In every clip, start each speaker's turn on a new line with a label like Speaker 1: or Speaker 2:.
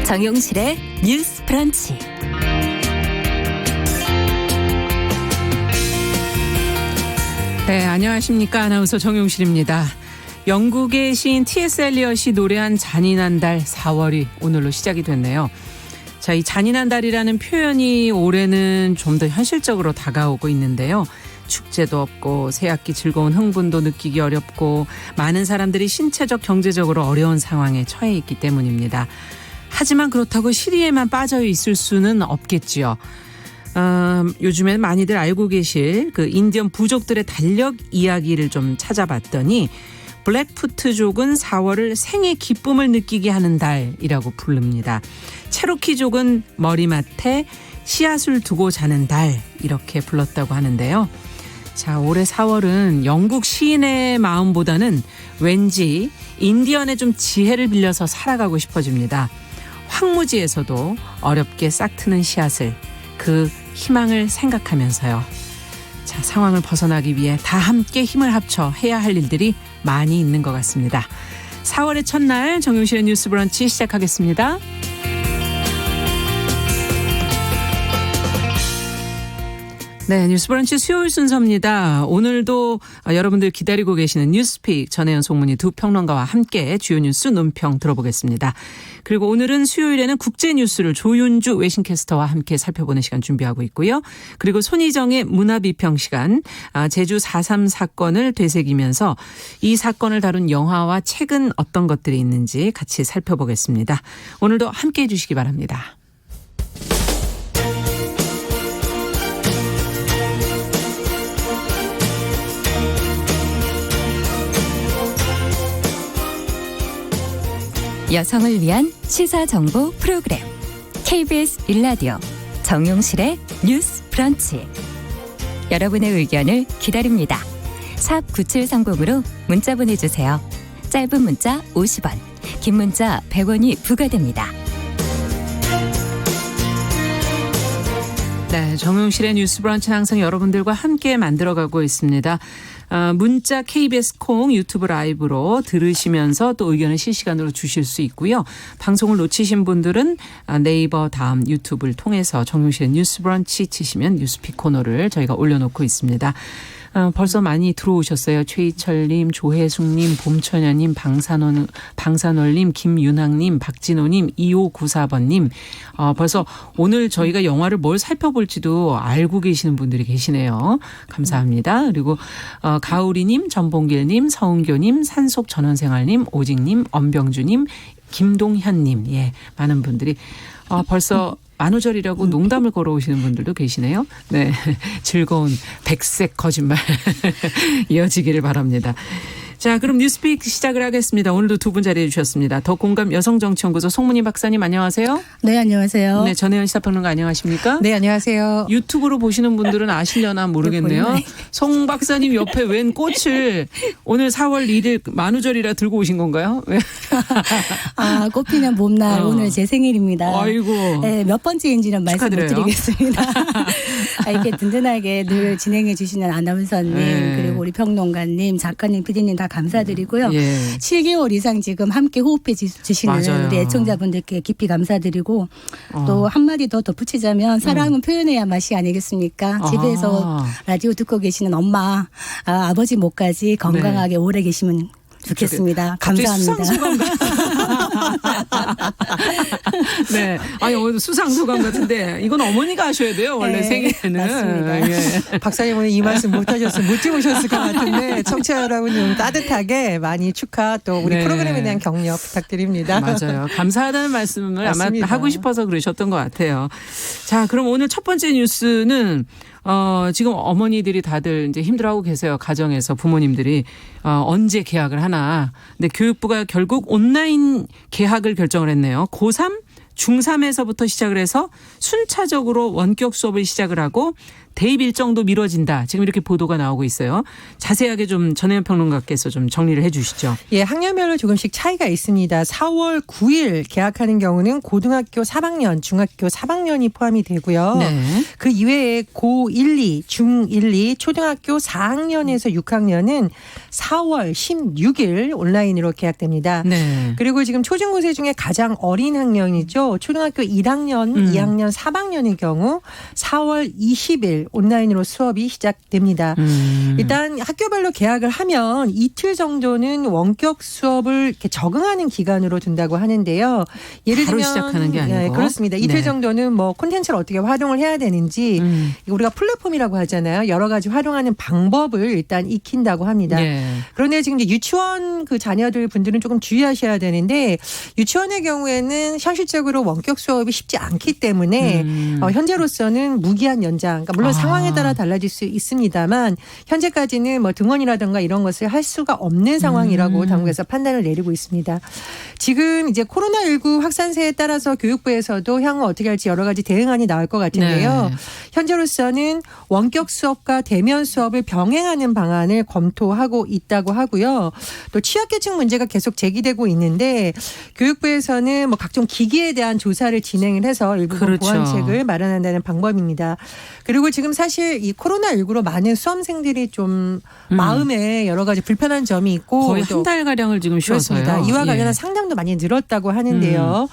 Speaker 1: 정용실의 뉴스 브런치.
Speaker 2: 네, 안녕하십니까. 아나운서 정용실입니다. 영국의 시인 T.S. 엘리엇이 노래한 잔인한 달 4월이 오늘로 시작이 됐네요. 자, 이 잔인한 달이라는 표현이 올해는 좀 더 현실적으로 다가오고 있는데요. 축제도 없고 새학기 즐거운 흥분도 느끼기 어렵고 많은 사람들이 신체적 경제적으로 어려운 상황에 처해 있기 때문입니다. 하지만 그렇다고 시리에만 빠져 있을 수는 없겠지요. 요즘엔 많이들 알고 계실 그 인디언 부족들의 달력 이야기를 좀 찾아봤더니 블랙푸트족은 4월을 생의 기쁨을 느끼게 하는 달이라고 부릅니다. 체로키족은 머리맡에 씨앗을 두고 자는 달 이렇게 불렀다고 하는데요. 자, 올해 4월은 영국 시인의 마음보다는 왠지 인디언의 좀 지혜를 빌려서 살아가고 싶어집니다. 황무지에서도 어렵게 싹트는 씨앗을 그 희망을 생각하면서요. 자, 상황을 벗어나기 위해 다 함께 힘을 합쳐 해야 할 일들이 많이 있는 것 같습니다. 4월의 첫날 정용실의 뉴스 브런치 시작하겠습니다. 네, 뉴스 브런치 수요일 순서입니다. 오늘도 여러분들 기다리고 계시는 뉴스픽 전혜연 송문희 두 평론가와 함께 주요 뉴스 논평 들어보겠습니다. 그리고 오늘은 수요일에는 국제 뉴스를 조윤주 외신캐스터와 함께 살펴보는 시간 준비하고 있고요. 그리고 손희정의 문화비평 시간, 제주 4.3 사건을 되새기면서 이 사건을 다룬 영화와 책은 어떤 것들이 있는지 같이 살펴보겠습니다. 오늘도 함께해 주시기 바랍니다.
Speaker 1: 여성을 위한 시사정보 프로그램 KBS 1라디오 정용실의 뉴스 브런치. 여러분의 의견을 기다립니다. 샵 9730으로 문자 보내주세요. 짧은 문자 50원, 긴 문자 100원이 부과됩니다.
Speaker 2: 네, 정용실의 뉴스 브런치는 항상 여러분들과 함께 만들어가고 있습니다. 문자 KBS 콩 유튜브 라이브로 들으시면서 또 의견을 실시간으로 주실 수 있고요. 방송을 놓치신 분들은 네이버 다음 유튜브를 통해서 정용실의 뉴스 브런치 치시면 뉴스픽 코너를 저희가 올려놓고 있습니다. 벌써 많이 들어오셨어요. 최희철님, 조혜숙님, 봄처녀님, 방산월님, 김윤학님, 박진호님, 2594번님. 벌써 오늘 저희가 영화를 뭘 살펴볼지도 알고 계시는 분들이 계시네요. 감사합니다. 그리고 가우리님, 전봉길님, 서은교님, 산속전원생활님, 오직님, 엄병주님, 김동현님. 예, 많은 분들이 벌써 만우절이라고 농담을 걸어오시는 분들도 계시네요. 네, 즐거운 백색 거짓말 이어지기를 바랍니다. 자, 그럼 뉴스픽 시작을 하겠습니다. 오늘도 두 분 자리해 주셨습니다. 더 공감 여성정치연구소 송문희 박사님 안녕하세요.
Speaker 3: 네, 안녕하세요.
Speaker 2: 네, 전혜연 시사평론가 안녕하십니까?
Speaker 3: 네, 안녕하세요.
Speaker 2: 유튜브로 보시는 분들은 아시려나 모르겠네요. 송 박사님 옆에 웬 꽃을 오늘 4월 1일 만우절이라 들고 오신 건가요?
Speaker 3: 꽃피는 봄날 오늘 제 생일입니다.
Speaker 2: 아이고.
Speaker 3: 네, 몇 번째인지는 말씀 못 드리겠습니다. 이렇게 든든하게 늘 진행해 주시는 아나운서님,
Speaker 2: 네.
Speaker 3: 그리고 우리 평론가님, 작가님, PD님 다 감사드리고요.
Speaker 2: 예.
Speaker 3: 7개월 이상 지금 함께 호흡해 주시는
Speaker 2: 맞아요.
Speaker 3: 우리 애청자분들께 깊이 감사드리고 또 한마디 더 덧붙이자면 사랑은 표현해야 맛이 아니겠습니까? 집에서 라디오 듣고 계시는 엄마, 아버지 목까지 건강하게 오래 계시면 좋겠습니다. 감사합니다.
Speaker 2: 네. 아니, 오늘 수상소감 같은데 이건 어머니가 하셔야 돼요. 원래
Speaker 3: 네,
Speaker 2: 생일에는.
Speaker 3: 맞습니다.
Speaker 2: 예.
Speaker 4: 박사님 오늘 이 말씀 못하셨으면 못 찍으셨을 것 같은데 청취자 여러분 따뜻하게 많이 축하 또 우리
Speaker 2: 네.
Speaker 4: 프로그램에 대한 격려 부탁드립니다.
Speaker 2: 맞아요. 감사하다는 말씀을
Speaker 4: 맞습니다.
Speaker 2: 아마 하고 싶어서 그러셨던 것 같아요. 자, 그럼 오늘 첫 번째 뉴스는 지금 어머니들이 다들 이제 힘들어하고 계세요. 가정에서 부모님들이 언제 개학을 하나. 근데 교육부가 결국 온라인 개학을 결정을 했네요. 고3, 중3에서부터 시작을 해서 순차적으로 원격 수업을 시작을 하고 대입 일정도 미뤄진다. 지금 이렇게 보도가 나오고 있어요. 자세하게 좀 전혜연 평론가께서 좀 정리를 해 주시죠.
Speaker 4: 예, 학년별로 조금씩 차이가 있습니다. 4월 9일 개학하는 경우는 고등학교 3학년, 중학교 3학년이 포함이 되고요.
Speaker 2: 네.
Speaker 4: 그 이외에 고1, 2, 중1, 2, 초등학교 4학년에서 6학년은 4월 16일 온라인으로 개학됩니다.
Speaker 2: 네.
Speaker 4: 그리고 지금 초중고생 중에 가장 어린 학년이죠. 초등학교 1학년, 2학년, 3학년의 경우 4월 20일 온라인으로 수업이 시작됩니다. 일단 학교별로 개학을 하면 이틀 정도는 원격 수업을 이렇게 적응하는 기간으로 둔다고 하는데요. 예를
Speaker 2: 바로
Speaker 4: 들면
Speaker 2: 시작하는 게 아니고.
Speaker 4: 네, 그렇습니다. 이틀
Speaker 2: 네.
Speaker 4: 정도는 뭐 콘텐츠를 어떻게 활용을 해야 되는지 우리가 플랫폼이라고 하잖아요. 여러 가지 활용하는 방법을 일단 익힌다고 합니다.
Speaker 2: 네.
Speaker 4: 그런데 지금 이제 유치원 그 자녀들 분들은 조금 주의하셔야 되는데 유치원의 경우에는 현실적으로 원격 수업이 쉽지 않기 때문에 현재로서는 무기한 연장. 그러니까 물론 상황에 따라 달라질 수 있습니다만 현재까지는 뭐 등원이라든가 이런 것을 할 수가 없는 상황이라고 당국에서 판단을 내리고 있습니다. 지금 이제 코로나19 확산세에 따라서 교육부에서도 향후 어떻게 할지 여러 가지 대응안이 나올 것 같은데요.
Speaker 2: 네.
Speaker 4: 현재로서는 원격 수업과 대면 수업을 병행하는 방안을 검토하고 있다고 하고요. 또 취약계층 문제가 계속 제기되고 있는데 교육부에서는 뭐 각종 기기에 대한 조사를 진행을 해서 일부분
Speaker 2: 그렇죠.
Speaker 4: 보완책을 마련한다는 방법입니다. 그리고 지금 사실 이 코로나19로 많은 수험생들이 좀 마음에 여러 가지 불편한 점이 있고
Speaker 2: 거의
Speaker 4: 또
Speaker 2: 한 달 가량을 지금 쉬어서요.
Speaker 4: 그렇습니다. 이와 관련한
Speaker 2: 예.
Speaker 4: 상담도 많이 늘었다고 하는데요.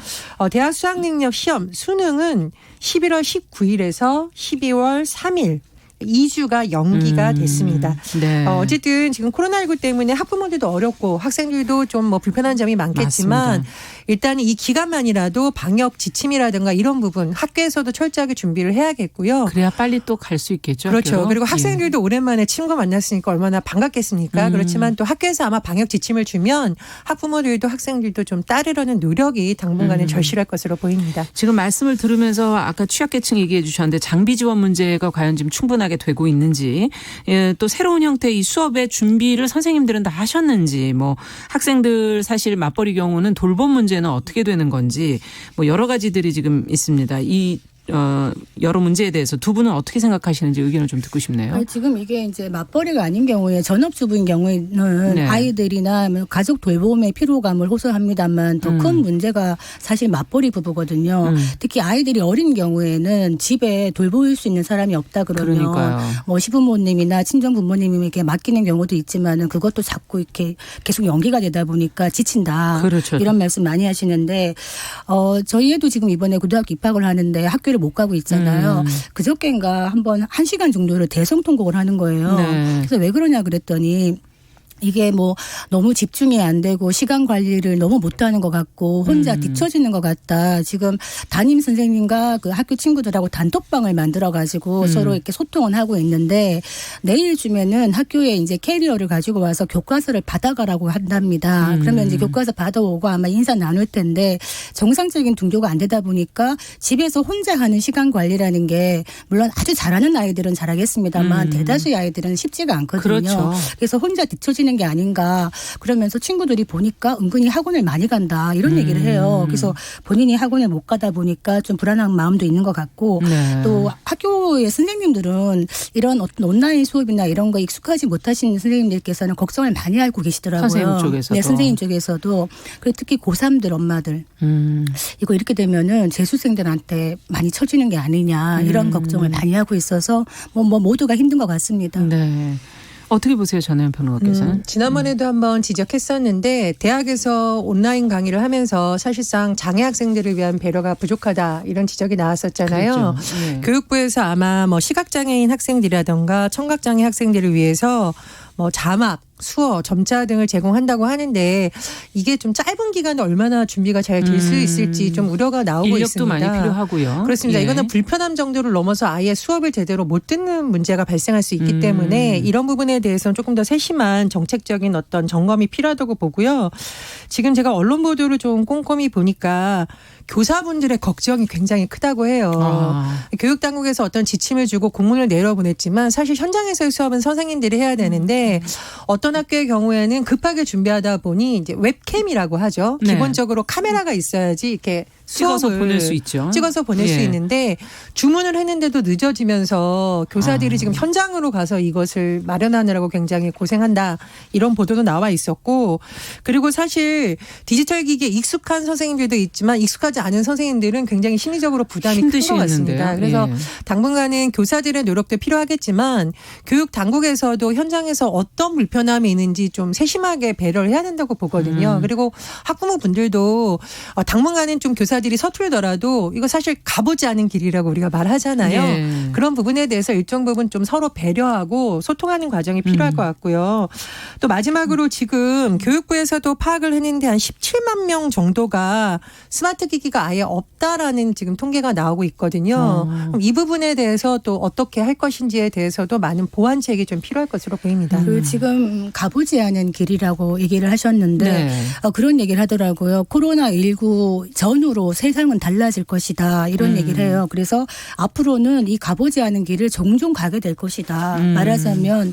Speaker 4: 대학 수학능력 시험 수능은 11월 19일에서 12월 3일 2주가 연기가 됐습니다.
Speaker 2: 네.
Speaker 4: 어쨌든 지금 코로나19 때문에 학부모들도 어렵고 학생들도 좀 뭐 불편한 점이 많겠지만
Speaker 2: 맞습니다.
Speaker 4: 일단 이 기간만이라도 방역 지침이라든가 이런 부분 학교에서도 철저하게 준비를 해야겠고요.
Speaker 2: 그래야 빨리 또 갈 수 있겠죠.
Speaker 4: 그렇죠.
Speaker 2: 학교로.
Speaker 4: 그리고
Speaker 2: 예.
Speaker 4: 학생들도 오랜만에 친구 만났으니까 얼마나 반갑겠습니까? 그렇지만 또 학교에서 아마 방역 지침을 주면 학부모들도 학생들도 좀 따르려는 노력이 당분간은 절실할 것으로 보입니다.
Speaker 2: 지금 말씀을 들으면서 아까 취약계층 얘기해 주셨는데 장비 지원 문제가 과연 지금 충분하게 되고 있는지 예, 또 새로운 형태의 이 수업의 준비를 선생님들은 다 하셨는지 뭐 학생들 사실 맞벌이 경우는 돌봄 문제는 어떻게 되는 건지 뭐 여러 가지들이 지금 있습니다. 이 여러 문제에 대해서 두 분은 어떻게 생각하시는지 의견을 좀 듣고 싶네요.
Speaker 3: 아니, 지금 이게 이제 맞벌이가 아닌 경우에 전업주부인 경우에는
Speaker 2: 네.
Speaker 3: 아이들이나 가족 돌봄의 피로감을 호소합니다만 더 큰 문제가 사실 맞벌이 부부거든요. 특히 아이들이 어린 경우에는 집에 돌볼 수 있는 사람이 없다 그러면
Speaker 2: 그러니까요.
Speaker 3: 뭐 시부모님이나 친정 부모님에게 맡기는 경우도 있지만은 그것도 자꾸 이렇게 계속 연기가 되다 보니까 지친다.
Speaker 2: 그렇죠.
Speaker 3: 이런 말씀 많이 하시는데 저희 애도 지금 이번에 고등학교 입학을 하는데 학교를 못 가고 있잖아요. 그저께인가 한번 1시간 정도를 대성통곡을 하는 거예요.
Speaker 2: 네.
Speaker 3: 그래서 왜 그러냐 그랬더니 이게 뭐 너무 집중이 안 되고 시간 관리를 너무 못하는 것 같고 혼자 뒤처지는 것 같다. 지금 담임 선생님과 그 학교 친구들하고 단톡방을 만들어 가지고 서로 이렇게 소통을 하고 있는데 내일쯤에는 학교에 이제 캐리어를 가지고 와서 교과서를 받아가라고 한답니다. 그러면 이제 교과서 받아오고 아마 인사 나눌 텐데 정상적인 등교가 안 되다 보니까 집에서 혼자 하는 시간 관리라는 게 물론 아주 잘하는 아이들은 잘하겠습니다만 대다수의 아이들은 쉽지가 않거든요.
Speaker 2: 그렇죠.
Speaker 3: 그래서 혼자 뒤처지는 게 아닌가 그러면서 친구들이 보니까 은근히 학원을 많이 간다 이런 얘기를 해요. 그래서 본인이 학원을 못 가다 보니까 좀 불안한 마음도 있는 것 같고
Speaker 2: 네.
Speaker 3: 또 학교의 선생님들은 이런 어떤 온라인 수업이나 이런 거 익숙하지 못하신 선생님들께서는 걱정을 많이 하고 계시더라고요.
Speaker 2: 선생님 쪽에서도.
Speaker 3: 네, 선생님 쪽에서도. 그리고 특히 고3들 엄마들 이거 이렇게 되면은 재수생들한테 많이 처지는 게 아니냐 이런 걱정을 많이 하고 있어서 뭐 모두가 힘든 것 같습니다.
Speaker 2: 네. 어떻게 보세요, 전혜연 평론가께서는?
Speaker 4: 지난번에도 한번 지적했었는데 대학에서 온라인 강의를 하면서 사실상 장애 학생들을 위한 배려가 부족하다 이런 지적이 나왔었잖아요.
Speaker 2: 그렇죠. 네.
Speaker 4: 교육부에서 아마 뭐 시각장애인 학생들이라든가 청각장애 학생들을 위해서 뭐 자막, 수어, 점자 등을 제공한다고 하는데 이게 좀 짧은 기간에 얼마나 준비가 잘 될 수 있을지 좀 우려가 나오고
Speaker 2: 인력도
Speaker 4: 있습니다.
Speaker 2: 많이 필요하고요.
Speaker 4: 그렇습니다.
Speaker 2: 예.
Speaker 4: 이거는 불편함 정도를 넘어서 아예 수업을 제대로 못 듣는 문제가 발생할 수 있기 때문에 이런 부분에 대해서는 조금 더 세심한 정책적인 어떤 점검이 필요하다고 보고요. 지금 제가 언론 보도를 좀 꼼꼼히 보니까 교사분들의 걱정이 굉장히 크다고 해요. 교육당국에서 어떤 지침을 주고 공문을 내려보냈지만 사실 현장에서의 수업은 선생님들이 해야 되는데 어떤 학교의 경우에는 급하게 준비하다 보니 이제 웹캠이라고 하죠.
Speaker 2: 네.
Speaker 4: 기본적으로 카메라가 있어야지 이렇게
Speaker 2: 찍어서
Speaker 4: 수업을
Speaker 2: 보낼 수 있죠.
Speaker 4: 찍어서 보낼 수
Speaker 2: 예.
Speaker 4: 있는데 주문을 했는데도 늦어지면서 교사들이
Speaker 2: 아.
Speaker 4: 지금 현장으로 가서 이것을 마련하느라고 굉장히 고생한다. 이런 보도도 나와 있었고 그리고 사실 디지털 기기에 익숙한 선생님들도 있지만 익숙하지 않은 선생님들은 굉장히 심리적으로 부담이 큰 것
Speaker 2: 힘드시겠는데요.
Speaker 4: 같습니다. 그래서
Speaker 2: 예.
Speaker 4: 당분간은 교사들의 노력도 필요하겠지만 교육 당국에서도 현장에서 어떤 불편함이 있는지 좀 세심하게 배려를 해야 된다고 보거든요. 그리고 학부모분들도 당분간은 좀 교사들이 서툴더라도 이거 사실 가보지 않은 길이라고 우리가 말하잖아요.
Speaker 2: 예.
Speaker 4: 그런 부분에 대해서 일정 부분 좀 서로 배려하고 소통하는 과정이 필요할 것 같고요. 또 마지막으로 지금 교육부에서도 파악을 했는데 한 17만 명 정도가 스마트 기기가 아예 없다라는 지금 통계가 나오고 있거든요. 그럼 이 부분에 대해서 또 어떻게 할 것인지에 대해서도 많은 보완책이 좀 필요할 것으로 보입니다.
Speaker 3: 그 지금 가보지 않은 길이라고 얘기를 하셨는데
Speaker 2: 네.
Speaker 3: 그런 얘기를 하더라고요. 코로나19 전후로 세상은 달라질 것이다. 이런 얘기를 해요. 그래서 앞으로는 이 가보지 않은 길을 종종 가게 될 것이다. 말하자면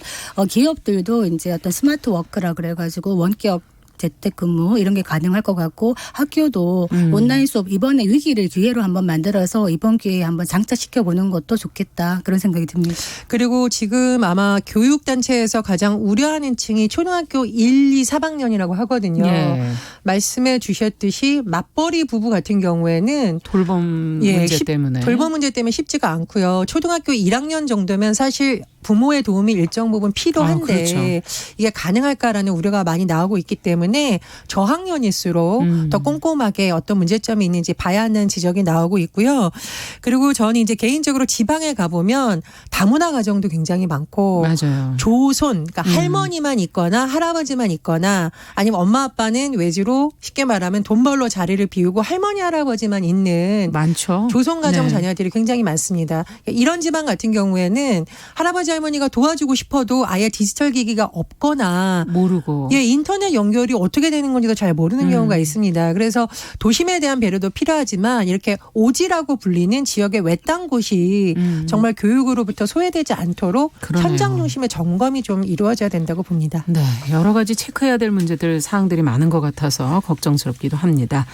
Speaker 3: 기업들도 이제 어떤 스마트 워크라 그래가지고 원격 재택근무 이런 게 가능할 것 같고 학교도 온라인 수업 이번에 위기를 기회로 한번 만들어서 이번 기회에 한번 장착시켜 보는 것도 좋겠다 그런 생각이 듭니다.
Speaker 4: 그리고 지금 아마 교육단체에서 가장 우려하는 층이 초등학교 1, 2, 4학년이라고 하거든요.
Speaker 2: 예.
Speaker 4: 말씀해 주셨듯이 맞벌이 부부 같은 경우에는
Speaker 2: 돌봄 문제 때문에.
Speaker 4: 돌봄 문제 때문에 쉽지가 않고요. 초등학교 1학년 정도면 사실 부모의 도움이 일정 부분 필요한데
Speaker 2: 그렇죠.
Speaker 4: 이게 가능할까라는 우려가 많이 나오고 있기 때문에 저학년일수록 더 꼼꼼하게 어떤 문제점이 있는지 봐야 하는 지적이 나오고 있고요. 그리고 저는 이제 개인적으로 지방에 가보면 다문화 가정도 굉장히 많고
Speaker 2: 맞아요.
Speaker 4: 조손, 그러니까 할머니만 있거나 할아버지만 있거나 아니면 엄마 아빠는 외지로 쉽게 말하면 돈 벌러 자리를 비우고 할머니 할아버지만 있는
Speaker 2: 많죠.
Speaker 4: 조손 가정
Speaker 2: 네.
Speaker 4: 자녀들이 굉장히 많습니다. 이런 지방 같은 경우에는 할아버지 할머니가 도와주고 싶어도 아예 디지털 기기가 없거나
Speaker 2: 모르고.
Speaker 4: 예, 인터넷 연결이 어떻게 되는 건지도 잘 모르는 경우가 있습니다. 그래서 도심에 대한 배려도 필요하지만 이렇게 오지라고 불리는 지역의 외딴 곳이 정말 교육으로부터 소외되지 않도록
Speaker 2: 그러네요.
Speaker 4: 현장 중심의 점검이 좀 이루어져야 된다고 봅니다.
Speaker 2: 네, 여러 가지 체크해야 될 문제들 사항들이 많은 것 같아서 걱정스럽기도 합니다.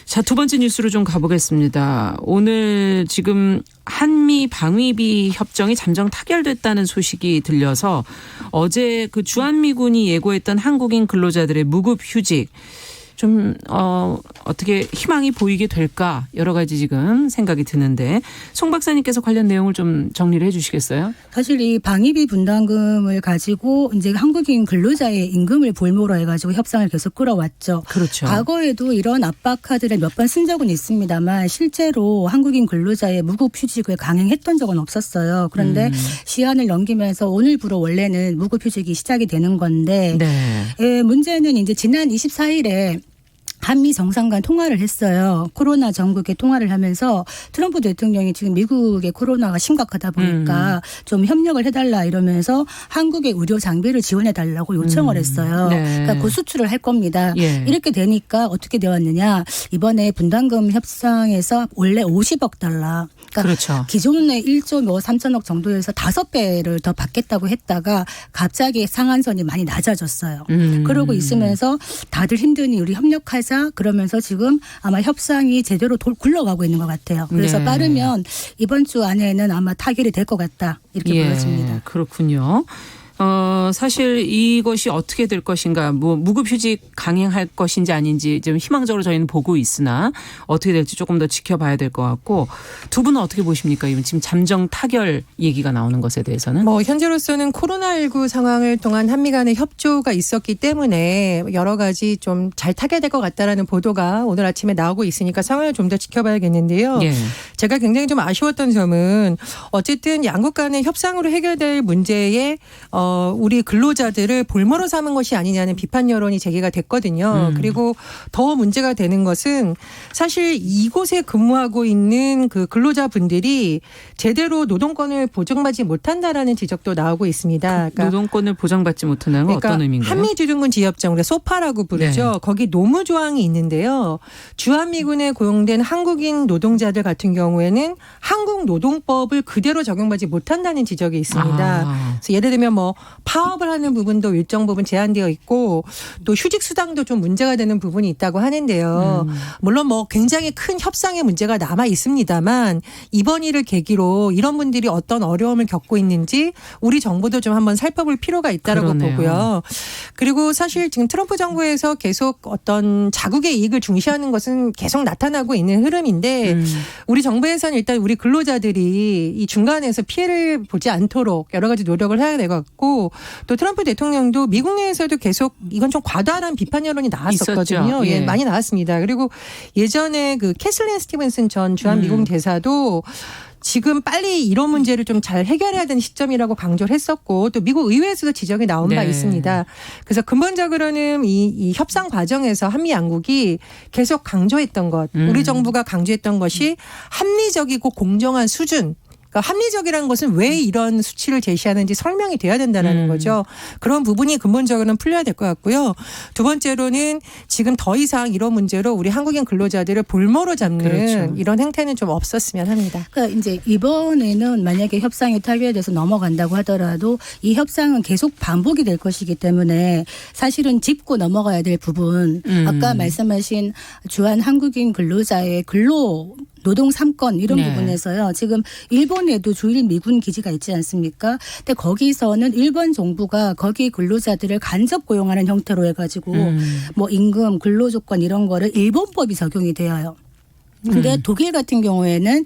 Speaker 2: 자, 두 번째 뉴스로 좀 가보겠습니다. 오늘 지금 한미 방위비 협정이 잠정 타결됐다는 소식이 들려서 어제 그 주한미군이 예고했던 한국인 근로자들의 무급 휴직 좀 어떻게 희망이 보이게 될까 여러 가지 지금 생각이 드는데 송 박사님께서 관련 내용을 좀 정리를 해 주시겠어요?
Speaker 3: 사실 이 방위비 분담금을 가지고 이제 한국인 근로자의 임금을 볼모로 해가지고 협상을 계속 끌어왔죠.
Speaker 2: 그렇죠.
Speaker 3: 과거에도 이런 압박 카드를 몇 번 쓴 적은 있습니다만 실제로 한국인 근로자의 무급 휴직을 강행했던 적은 없었어요. 그런데 시한을 넘기면서 오늘부로 원래는 무급 휴직이 시작이 되는 건데
Speaker 2: 네.
Speaker 3: 문제는 이제 지난 24일에 한미 정상 간 통화를 했어요. 코로나 전국에 통화를 하면서 트럼프 대통령이 지금 미국의 코로나가 심각하다 보니까 좀 협력을 해달라 이러면서 한국의 의료 장비를 지원해달라고 요청을 했어요.
Speaker 2: 네.
Speaker 3: 그러니까 그 수출을 할 겁니다.
Speaker 2: 예.
Speaker 3: 이렇게 되니까 어떻게 되었느냐. 이번에 분담금 협상에서 원래 50억 달러. 그러니까
Speaker 2: 그렇죠.
Speaker 3: 기존의 1조 3천억 정도에서 5배를 더 받겠다고 했다가 갑자기 상한선이 많이 낮아졌어요. 그러고 있으면서 다들 힘드니 우리 협력하자 그러면서 지금 아마 협상이 제대로 굴러가고 있는 것 같아요. 그래서
Speaker 2: 네.
Speaker 3: 빠르면 이번 주 안에는 아마 타결이 될 것 같다 이렇게 보여집니다.
Speaker 2: 그렇군요. 사실 이것이 어떻게 될 것인가, 뭐 무급휴직 강행할 것인지 아닌지 좀 희망적으로 저희는 보고 있으나 어떻게 될지 조금 더 지켜봐야 될 것 같고 두 분은 어떻게 보십니까? 지금 잠정 타결 얘기가 나오는 것에 대해서는?
Speaker 4: 뭐 현재로서는 코로나19 상황을 통한 한미 간의 협조가 있었기 때문에 여러 가지 좀 잘 타결될 것 같다라는 보도가 오늘 아침에 나오고 있으니까 상황을 좀 더 지켜봐야겠는데요.
Speaker 2: 예.
Speaker 4: 제가 굉장히 좀 아쉬웠던 점은 어쨌든 양국 간의 협상으로 해결될 문제에 우리 근로자들을 볼모로 삼은 것이 아니냐는 비판 여론이 제기가 됐거든요. 그리고 더 문제가 되는 것은 사실 이곳에 근무하고 있는 그 근로자분들이 제대로 노동권을 보장받지 못한다라는 지적도 나오고 있습니다. 그러니까
Speaker 2: 노동권을 보장받지 못한다는 건 어떤 의미인가요?
Speaker 4: 한미두둔군 지협정, 우리가 소파라고 부르죠.
Speaker 2: 네.
Speaker 4: 거기 노무 조항이 있는데요. 주한미군에 고용된 한국인 노동자들 같은 경우 경우에는 한국 노동법을 그대로 적용하지 못한다는 지적이 있습니다. 그래서 예를 들면 뭐 파업을 하는 부분도 일정 부분 제한되어 있고 또 휴직 수당도 좀 문제가 되는 부분이 있다고 하는데요. 물론 뭐 굉장히 큰 협상의 문제가 남아 있습니다만 이번 일을 계기로 이런 분들이 어떤 어려움을 겪고 있는지 우리 정부도 좀 한번 살펴볼 필요가 있다라고
Speaker 2: 그러네요.
Speaker 4: 보고요. 그리고 사실 지금 트럼프 정부에서 계속 어떤 자국의 이익을 중시하는 것은 계속 나타나고 있는 흐름인데 우리 정부에서는 일단 우리 근로자들이 이 중간에서 피해를 보지 않도록 여러 가지 노력을 해야 될 것 같고 또 트럼프 대통령도 미국 내에서도 계속 이건 좀 과다한 비판 여론이 나왔었거든요.
Speaker 2: 있었죠. 예.
Speaker 4: 예, 많이 나왔습니다. 그리고 예전에 그 캐슬린 스티븐슨 전 주한 미국 대사도 지금 빨리 이런 문제를 좀 잘 해결해야 되는 시점이라고 강조를 했었고 또 미국 의회에서도 지적이 나온 바
Speaker 2: 네.
Speaker 4: 있습니다. 그래서 근본적으로는 이 협상 과정에서 한미 양국이 계속 강조했던 것, 우리 정부가 강조했던 것이 합리적이고 공정한 수준. 그러니까 합리적이라는 것은 왜 이런 수치를 제시하는지 설명이 돼야 된다는 거죠. 그런 부분이 근본적으로는 풀려야 될 것 같고요. 두 번째로는 지금 더 이상 이런 문제로 우리 한국인 근로자들을 볼모로 잡는
Speaker 2: 그렇죠.
Speaker 4: 이런 행태는 좀 없었으면 합니다.
Speaker 3: 그러니까 이제 이번에는 만약에 협상이 타결돼서 넘어간다고 하더라도 이 협상은 계속 반복이 될 것이기 때문에 사실은 짚고 넘어가야 될 부분 아까 말씀하신 주한 한국인 근로자의 근로 노동 3건 이런
Speaker 2: 네.
Speaker 3: 부분에서요. 지금 일본에도 주일 미군 기지가 있지 않습니까? 근데 거기서는 일본 정부가 거기 근로자들을 간접 고용하는 형태로 해가지고 뭐 임금, 근로조건 이런 거를 일본법이 적용이 되어요. 근데 독일 같은 경우에는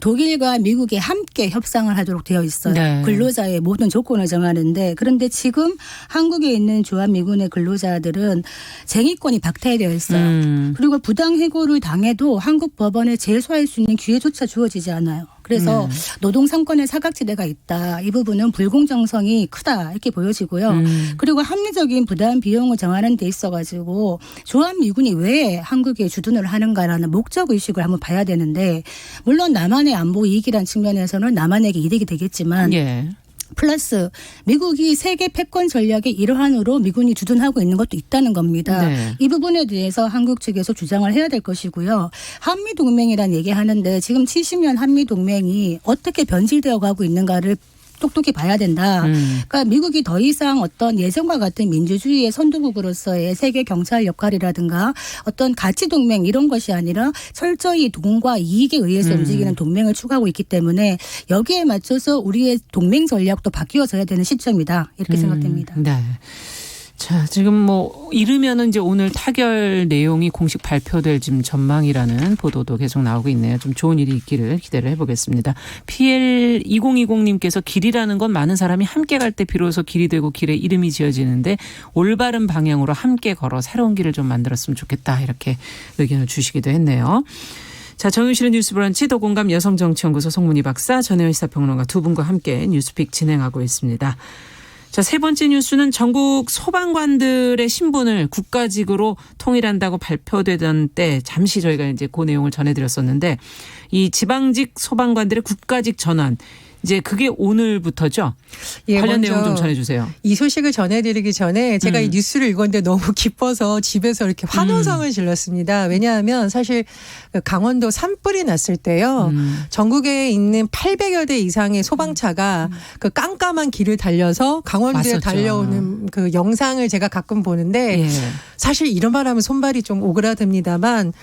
Speaker 3: 독일과 미국이 함께 협상을 하도록 되어 있어요.
Speaker 2: 네.
Speaker 3: 근로자의 모든 조건을 정하는데 그런데 지금 한국에 있는 주한미군의 근로자들은 쟁의권이 박탈되어 있어요. 그리고 부당해고를 당해도 한국 법원에 제소할 수 있는 기회조차 주어지지 않아요. 그래서 노동 상권의 사각지대가 있다. 이 부분은 불공정성이 크다 이렇게 보여지고요. 그리고 합리적인 부담 비용을 정하는 데 있어가지고 주한미군이 왜 한국에 주둔을 하는가라는 목적 의식을 한번 봐야 되는데 물론 남한의 안보 이익이라는 측면에서는 남한에게 이득이 되겠지만
Speaker 2: 예.
Speaker 3: 플러스 미국이 세계 패권 전략의 일환으로 미군이 주둔하고 있는 것도 있다는 겁니다.
Speaker 2: 네.
Speaker 3: 이 부분에 대해서 한국 측에서 주장을 해야 될 것이고요. 한미동맹이라는 얘기하는데 지금 70년 한미동맹이 어떻게 변질되어 가고 있는가를 똑똑히 봐야 된다. 그러니까 미국이 더 이상 어떤 예전과 같은 민주주의의 선두국으로서의 세계 경찰 역할이라든가 어떤 가치 동맹 이런 것이 아니라 철저히 돈과 이익에 의해서 움직이는 동맹을 추구하고 있기 때문에 여기에 맞춰서 우리의 동맹 전략도 바뀌어져야 되는 시점이다. 이렇게 생각됩니다.
Speaker 2: 네. 자, 지금 뭐 이르면은 이제 오늘 타결 내용이 공식 발표될 지금 전망이라는 보도도 계속 나오고 있네요. 좀 좋은 일이 있기를 기대를 해보겠습니다. PL2020님께서 길이라는 건 많은 사람이 함께 갈 때 비로소 길이 되고 길에 이름이 지어지는데 올바른 방향으로 함께 걸어 새로운 길을 좀 만들었으면 좋겠다. 이렇게 의견을 주시기도 했네요. 자, 정윤실의 뉴스 브런치 더공감 여성정치연구소 송문희 박사, 전혜연 시사평론가 두 분과 함께 뉴스픽 진행하고 있습니다. 자, 세 번째 뉴스는 전국 소방관들의 신분을 국가직으로 통일한다고 발표되던 때 잠시 저희가 이제 그 내용을 전해드렸었는데 이 지방직 소방관들의 국가직 전환 이제 그게 오늘부터죠.
Speaker 4: 예,
Speaker 2: 관련
Speaker 4: 먼저
Speaker 2: 내용 좀 전해주세요.
Speaker 4: 이 소식을 전해드리기 전에 제가 이 뉴스를 읽었는데 너무 기뻐서 집에서 이렇게 환호성을 질렀습니다. 왜냐하면 사실 강원도 산불이 났을 때요. 전국에 있는 800여 대 이상의 소방차가 그 깜깜한 길을 달려서 강원도에
Speaker 2: 맞섰죠.
Speaker 4: 달려오는 그 영상을 제가 가끔 보는데
Speaker 2: 예.
Speaker 4: 사실 이런 말 하면 손발이 좀 오그라듭니다만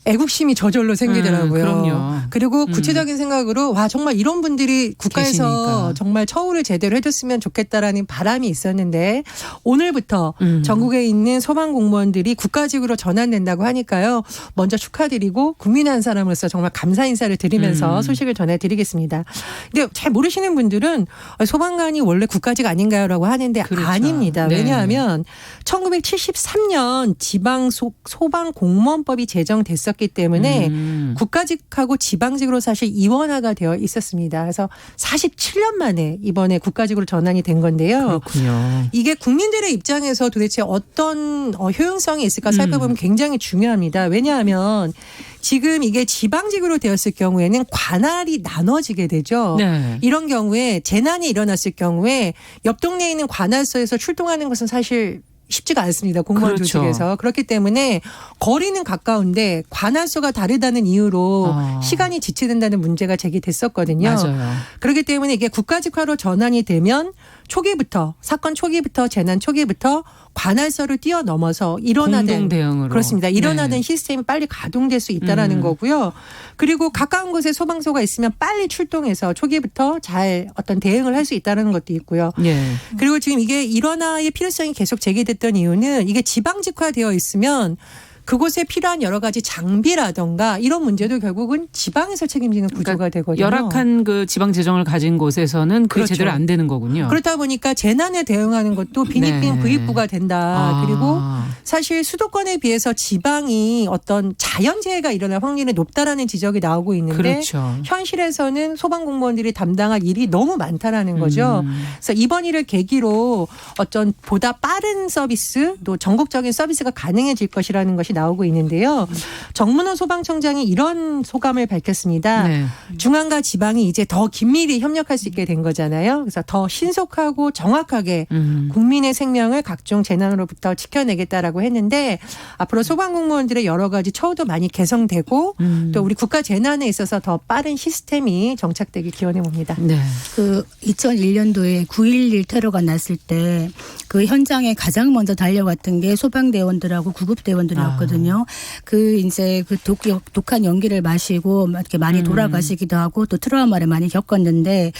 Speaker 4: 애국심이 저절로 생기더라고요.
Speaker 2: 그럼요.
Speaker 4: 그리고 구체적인 생각으로 와 정말 이런 분들이 국가에서
Speaker 2: 계시니까.
Speaker 4: 정말 처우를 제대로 해줬으면 좋겠다라는 바람이 있었는데 오늘부터 전국에 있는 소방 공무원들이 국가직으로 전환된다고 하니까요. 먼저 축하드리고 국민 한 사람으로서 정말 감사 인사를 드리면서 소식을 전해드리겠습니다. 근데 잘 모르시는 분들은 소방관이 원래 국가직 아닌가요라고 하는데
Speaker 2: 그렇죠.
Speaker 4: 아닙니다.
Speaker 2: 네.
Speaker 4: 왜냐하면 1973년 지방 소방 공무원법이 제정됐었기 때문에 국가직하고 지방직으로 사실 이원화가 되어 있었습니다. 그래서 47년 만에 이번에 국가직으로 전환이 된 건데요.
Speaker 2: 그렇군요.
Speaker 4: 이게 국민들의 입장에서 도대체 어떤 효용성이 있을까 살펴보면 굉장히 중요합니다. 왜냐하면 지금 이게 지방직으로 되었을 경우에는 관할이 나눠지게 되죠.
Speaker 2: 네.
Speaker 4: 이런 경우에 재난이 일어났을 경우에 옆 동네에 있는 관할서에서 출동하는 것은 사실 쉽지가 않습니다. 공무원
Speaker 2: 그렇죠.
Speaker 4: 조직에서. 그렇기 때문에 거리는 가까운데 관할소가 다르다는 이유로 시간이 지체된다는 문제가 제기됐었거든요.
Speaker 2: 맞아요.
Speaker 4: 그렇기 때문에 이게 국가직화로 전환이 되면 초기부터 사건 초기부터 재난 초기부터 관할서를 뛰어넘어서 일어나는
Speaker 2: 공동 대응으로.
Speaker 4: 그렇습니다. 일어나는
Speaker 2: 네.
Speaker 4: 시스템이 빨리 가동될 수 있다라는 거고요. 그리고 가까운 곳에 소방서가 있으면 빨리 출동해서 초기부터 잘 어떤 대응을 할 수 있다는 것도 있고요.
Speaker 2: 예.
Speaker 4: 그리고 지금 이게 일원화의 필요성이 계속 제기됐던 이유는 이게 지방직화되어 있으면 그곳에 필요한 여러 가지 장비라던가 이런 문제도 결국은 지방에서 책임지는 구조가 되거든요.
Speaker 2: 열악한 그 지방 재정을 가진 곳에서는 그게
Speaker 4: 그렇죠.
Speaker 2: 제대로 안 되는 거군요.
Speaker 4: 그렇다 보니까 재난에 대응하는 것도 빈익빈
Speaker 2: 네.
Speaker 4: 부익부가 된다. 그리고 사실 수도권에 비해서 지방이 어떤 자연재해가 일어날 확률이 높다라는 지적이 나오고 있는데
Speaker 2: 그렇죠.
Speaker 4: 현실에서는 소방공무원들이 담당할 일이 너무 많다라는 거죠. 그래서 이번 일을 계기로 어떤 보다 빠른 서비스 또 전국적인 서비스가 가능해질 것이라는 것이 나오고 있는데요. 정문호 소방청장이 이런 소감을 밝혔습니다.
Speaker 2: 네.
Speaker 4: 중앙과 지방이 이제 더 긴밀히 협력할 수 있게 된 거잖아요. 그래서 더 신속하고 정확하게 국민의 생명을 각종 재난으로부터 지켜내겠다라고 했는데 앞으로 소방공무원들의 여러 가지 처우도 많이 개선되고 또 우리 국가 재난에 있어서 더 빠른 시스템이 정착되길 기원해 봅니다.
Speaker 2: 네.
Speaker 3: 그 2001년도에 9.11 테러가 났을 때 그 현장에 가장 먼저 달려갔던 게 소방대원들하고 구급대원들이었거든요. 그 이제 그 독한 연기를 마시고 이렇게 많이 돌아가시기도 하고 또 트라우마를 많이 겪었는데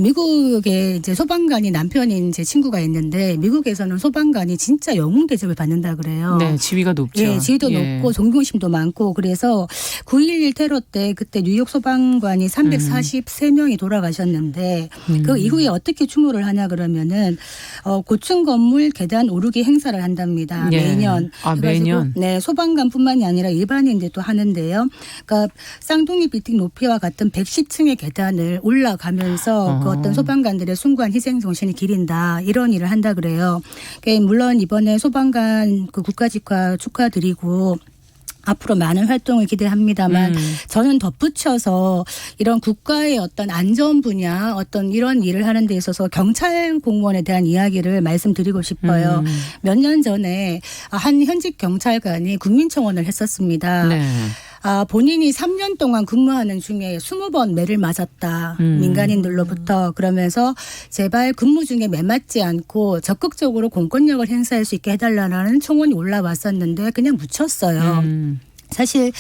Speaker 3: 미국에 이제 소방관이 남편인 제 친구가 있는데 미국에서는 소방관이 진짜 영웅 대접을 받는다 그래요.
Speaker 2: 네, 지위가 높죠.
Speaker 3: 예, 지위도 높고 존경심도 많고 그래서 9.11 테러 때 그때 뉴욕 소방관이 343명이 돌아가셨는데 그 이후에 어떻게 추모를 하냐 그러면은 고층 건물 계단 오르기 행사를 한답니다.
Speaker 2: 예.
Speaker 3: 매년.
Speaker 2: 아,
Speaker 3: 그래가지고
Speaker 2: 매년.
Speaker 3: 네, 소방관뿐만이 아니라 일반인들도 하는데요. 그러니까 쌍둥이 빌딩 높이와 같은 110층의 계단을 올라가면서 그 어떤 소방관들의 숭고한 희생 정신을 기린다 이런 일을 한다 그래요. 그러니까 물론 이번에 소방관 그 국가직화 축하드리고 앞으로 많은 활동을 기대합니다만 저는 덧붙여서 이런 국가의 어떤 안전 분야 어떤 이런 일을 하는 데 있어서 경찰 공무원에 대한 이야기를 말씀드리고 싶어요. 몇 년 전에 한 현직 경찰관이 국민청원을 했었습니다.
Speaker 2: 네.
Speaker 3: 본인이 3년 동안 근무하는 중에 20번 매를 맞았다. 민간인들로부터. 그러면서 제발 근무 중에 매 맞지 않고 적극적으로 공권력을 행사할 수 있게 해달라는 청원이 올라왔었는데 그냥 묻혔어요. 사실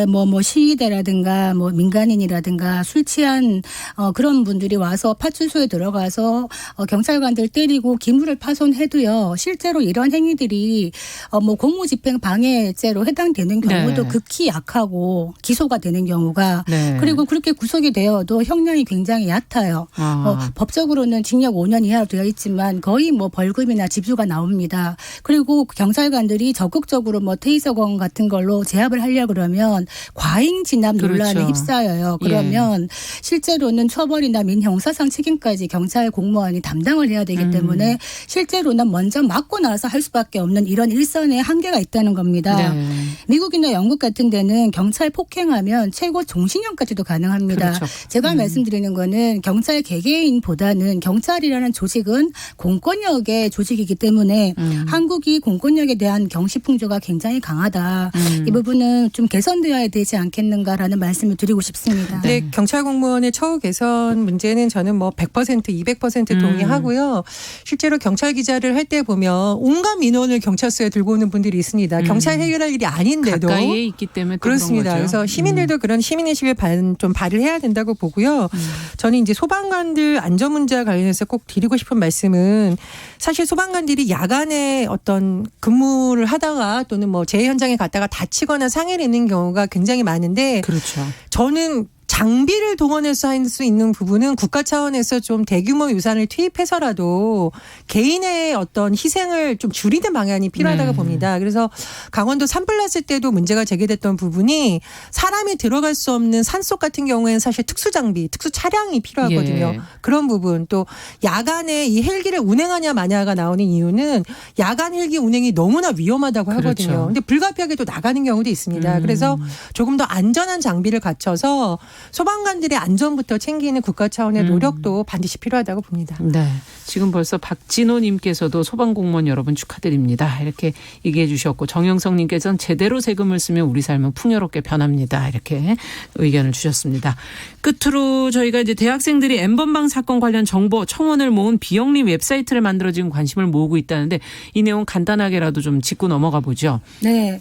Speaker 3: 뭐 시위대라든가 뭐 민간인이라든가 술 취한 그런 분들이 와서 파출소에 들어가서 경찰관들 때리고 기물을 파손해도요. 실제로 이런 행위들이 뭐 공무집행 방해죄로 해당되는 경우도
Speaker 2: 네.
Speaker 3: 극히 약하고 기소가 되는 경우가
Speaker 2: 네.
Speaker 3: 그리고 그렇게 구속이 되어도 형량이 굉장히 얕아요. 법적으로는 징역 5년 이하로 되어 있지만 거의 뭐 벌금이나 집유가 나옵니다. 그리고 경찰관들이 적극적으로 뭐 테이저건 같은 걸로 제압을 하려고 그러면 과잉 진압 논란에
Speaker 2: 그렇죠.
Speaker 3: 휩싸여요. 그러면 실제로는 처벌이나 민형사상 책임까지 경찰 공무원이 담당을 해야 되기 때문에 실제로는 먼저 맞고 나서 할 수밖에 없는 이런 일선의 한계가 있다는 겁니다.
Speaker 2: 네.
Speaker 3: 미국이나 영국 같은 데는 경찰 폭행하면 최고 종신형까지도 가능합니다.
Speaker 2: 그렇죠.
Speaker 3: 제가 말씀드리는 거는 경찰 개개인보다는 경찰이라는 조직은 공권력의 조직이기 때문에 한국이 공권력에 대한 경시 풍조가 굉장히 강하다. 이 부분은 좀 개선되어야 되지 않겠는가라는 말씀을 드리고 싶습니다.
Speaker 4: 네, 경찰 공무원의 처우 개선 문제는 저는 뭐 100%, 200% 동의하고요. 실제로 경찰 기자를 할 때 보면 온갖 민원을 경찰서에 들고 오는 분들이 있습니다. 경찰 해결할 일이 아닌데도
Speaker 2: 가까이에 있기 때문에 또
Speaker 4: 그렇습니다.
Speaker 2: 그런 거죠.
Speaker 4: 그래서 시민들도 그런 시민의식을 좀 발휘해야 된다고 보고요. 저는 이제 소방관들 안전 문제와 관련해서 꼭 드리고 싶은 말씀은 사실 소방관들이 야간에 어떤 근무를 하다가 또는 뭐 재해 현장에 갔다가 다치거나 상해를 입는 경우가 굉장히 많은데
Speaker 2: 그렇죠.
Speaker 4: 저는 장비를 동원해서 할 수 있는 부분은 국가 차원에서 좀 대규모 유산을 투입해서라도 개인의 어떤 희생을 좀 줄이는 방안이 필요하다고
Speaker 2: 네.
Speaker 4: 봅니다. 그래서 강원도 산불 났을 때도 문제가 제기됐던 부분이 사람이 들어갈 수 없는 산속 같은 경우에는 사실 특수 장비, 특수 차량이 필요하거든요.
Speaker 2: 예.
Speaker 4: 그런 부분 또 야간에 이 헬기를 운행하냐 마냐가 나오는 이유는 야간 헬기 운행이 너무나 위험하다고 하거든요.
Speaker 2: 그렇죠.
Speaker 4: 근데 불가피하게 또 나가는 경우도 있습니다. 그래서 조금 더 안전한 장비를 갖춰서 소방관들의 안전부터 챙기는 국가 차원의 노력도 반드시 필요하다고 봅니다.
Speaker 2: 네. 지금 벌써 박진호님께서도 소방공무원 여러분 축하드립니다. 이렇게 얘기해 주셨고 정영성님께서는 제대로 세금을 쓰면 우리 삶은 풍요롭게 변합니다. 이렇게 의견을 주셨습니다. 끝으로 저희가 이제 대학생들이 N번방 사건 관련 정보 청원을 모은 비영리 웹사이트를 만들어 지금 관심을 모으고 있다는데 이 내용 간단하게라도 좀 짚고 넘어가 보죠.
Speaker 3: 네,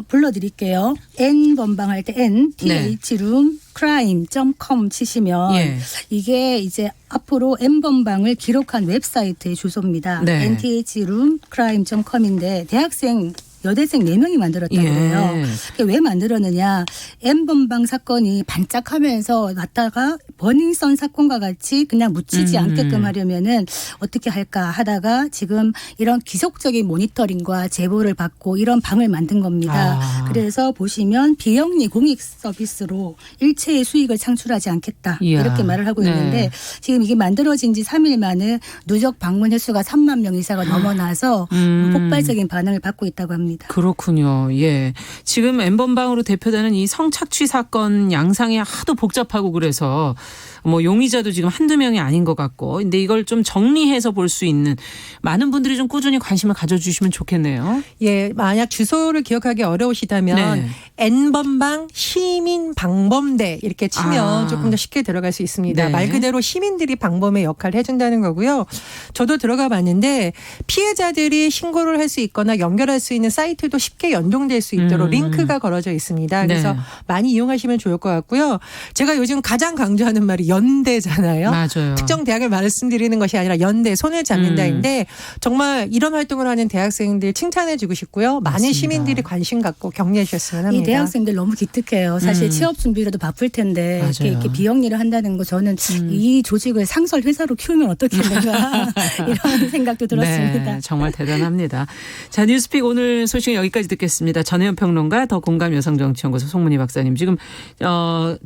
Speaker 3: 불러드릴게요. N번방할 때 N, THroom, crime.com 치시면
Speaker 2: 예.
Speaker 3: 이게 이제 앞으로 N번방을 기록한 웹사이트의 주소입니다.
Speaker 2: 네.
Speaker 3: NTHroom, crime.com인데 대학생 여대생 4명이 만들었다고 해요.
Speaker 2: 예.
Speaker 3: 왜 만들었느냐. N번방 사건이 반짝하면서 났다가 버닝썬 사건과 같이 그냥 묻히지 않게끔 하려면은 어떻게 할까 하다가 지금 이런 기속적인 모니터링과 제보를 받고 이런 방을 만든 겁니다. 그래서 보시면 비영리 공익 서비스로 일체의 수익을 창출하지 않겠다.
Speaker 2: 이야.
Speaker 3: 이렇게 말을 하고 있는데
Speaker 2: 네.
Speaker 3: 지금 이게 만들어진 지 3일 만에 누적 방문 횟수가 3만 명 이상가 넘어나서 폭발적인 반응을 받고 있다고 합니다.
Speaker 2: 그렇군요. 예. 지금 N번방으로 대표되는 이 성착취 사건 양상이 하도 복잡하고 그래서 뭐 용의자도 지금 한두 명이 아닌 것 같고 근데 이걸 좀 정리해서 볼 수 있는 많은 분들이 좀 꾸준히 관심을 가져주시면 좋겠네요.
Speaker 4: 예, 만약 주소를 기억하기 어려우시다면
Speaker 2: 네.
Speaker 4: N번방 시민방범대 이렇게 치면 조금 더 쉽게 들어갈 수 있습니다.
Speaker 2: 네.
Speaker 4: 말 그대로 시민들이 방범의 역할을 해준다는 거고요. 저도 들어가 봤는데 피해자들이 신고를 할 수 있거나 연결할 수 있는 사이트도 쉽게 연동될 수 있도록 링크가 걸어져 있습니다. 그래서
Speaker 2: 네.
Speaker 4: 많이 이용하시면 좋을 것 같고요. 제가 요즘 가장 강조하는 말이 연대잖아요.
Speaker 2: 맞아요.
Speaker 4: 특정 대학을 말씀드리는 것이 아니라 연대 손을 잡는다인데 정말 이런 활동을 하는 대학생들 칭찬해주고 싶고요. 많은
Speaker 2: 맞습니다.
Speaker 4: 시민들이 관심 갖고 격려해 주셨으면 합니다.
Speaker 3: 이 대학생들 너무 기특해요. 사실 취업 준비로도 바쁠 텐데
Speaker 2: 맞아요.
Speaker 3: 이렇게 비영리를 한다는 거 저는 이 조직을 상설 회사로 키우면 어떻겠는가 이런 생각도 들었습니다.
Speaker 2: 네, 정말 대단합니다. 자, 뉴스픽 오늘 소식은 여기까지 듣겠습니다. 전혜연 평론가, 더 공감 여성정치연구소 송문희 박사님, 지금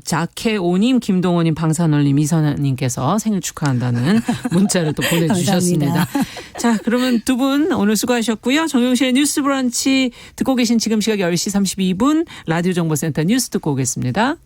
Speaker 2: 자케오님, 김동호님, 방산월님, 이선아님께서 생일 축하한다는 문자를 또 보내주셨습니다. 자, 그러면 두 분 오늘 수고하셨고요. 정용실의 뉴스 브런치 듣고 계신 지금 시각 10시 32분 라디오 정보센터 뉴스 듣고 오겠습니다.